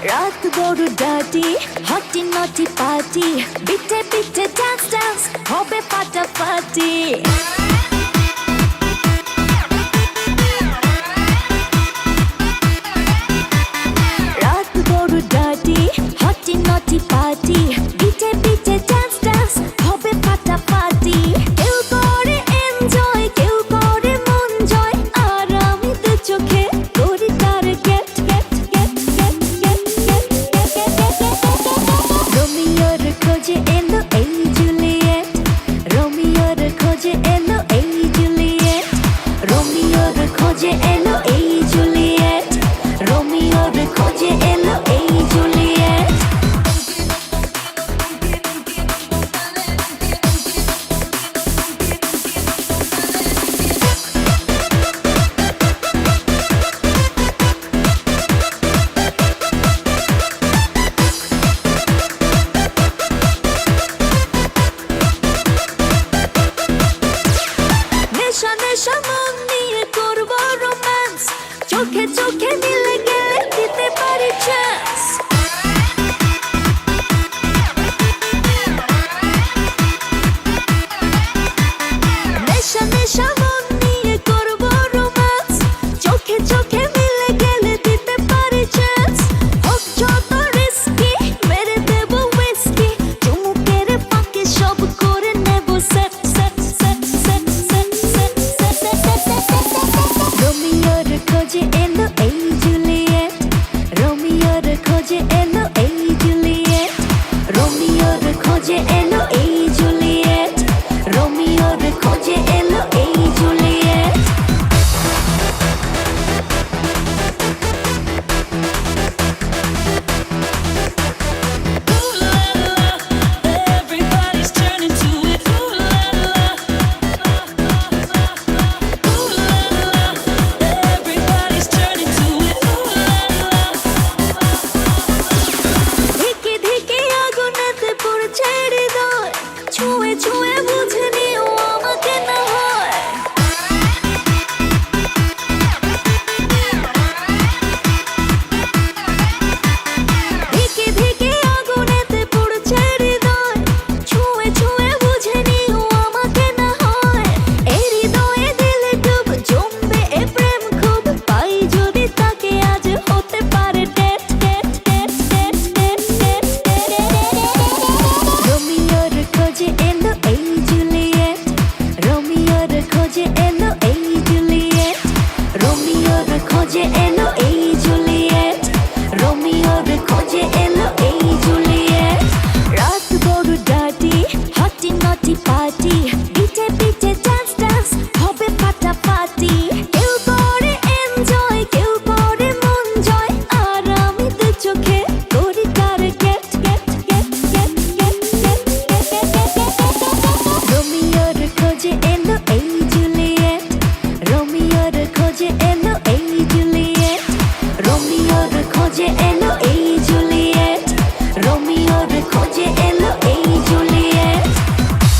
রাত বড় ডাটি হটি নটি পার্টি বিটে বিটে ডান্স ডান্স হবে ফাটাফাটি রাত বড় ডাটি হটি নটি পার্টি বিটে বিটে ডান্স ডান্স হবে ফাটাফাটি কেউ করে এনজয় কেউ করে মন জয় আর আমি তো চোখে করি তার gate gate gate gate gate gate রোমিওর খোঁজে এলো এই জুলিয়েট রোমিওর খোঁজে এলো এই জুলিয়েট রোমিওর খোঁজে এলো এই জুলিয়েট রোমিওর খোঁজে এলো এই জুলিয়েট নেশা নেশা মন নিয়ে করবো রোম্যান্স চোখে চোখে মিলে গেলে দিতে পারি চান্স নেশা নেশা মন নিয়ে করবো রোম্যান্স চোখে চোখে মিলে গেলে দিতে পারি চান্স হোক যত রিস্কি মেরে দেবো উইস্কি চুমুকের ফাঁকে সব করে নেব set set set set set set রোমিওর খোঁজে এলো এই জুলিয়েট রোমিওর খোঁজে এলো এই জুলিয়েট রোমিওর খোঁজে এলো এই জুলিয়েট রোমিওর খোঁজে এলো এই Juliet Everybody's turning to it. Ooh la la. Ooh la la. Everybody's turning to it. Ooh la la. ধিকে ধিকে আগুনেতে পড়ছে হৃদয় ছুঁয়ে ছুঁয়ে বুঝে নিও আমাকে না হয় ধিকে ধিকে আগুনেতে পড়ছে হৃদয় ছুঁয়ে ছুঁয়ে বুঝে নিও আমাকে না হয় এই হৃদয়ে দিলে ডুব জমবে এ প্রেম খুব পাই যদি তাকে আজ হতে পারে date date date date date date রোমিওর খোঁজে এলো এই জুলিয়েট রোমিওর খোঁজে এলো এই জুলিয়েট রোমিওর খোঁজে এলো এই জুলিয়েট রোমিওর খোঁজে এলো এই জুলিয়েট রাত বড় ডাটি হটি নটি পার্টি বিটে বিটে ডান্স ডান্স হবে ফাটাফাটি কেউ করে এনজয় কেউ করে মন জয় আর আমি তো চোখে করি তার gate gate gate gate gate gate রোমিওর খোঁজে এলো এই জুলিয়েট রোমিওর খোঁজে এলো এই জুলিয়েট রোমিওর খোঁজে এলো এই জুলিয়েট রোমিওর খোঁজে এলো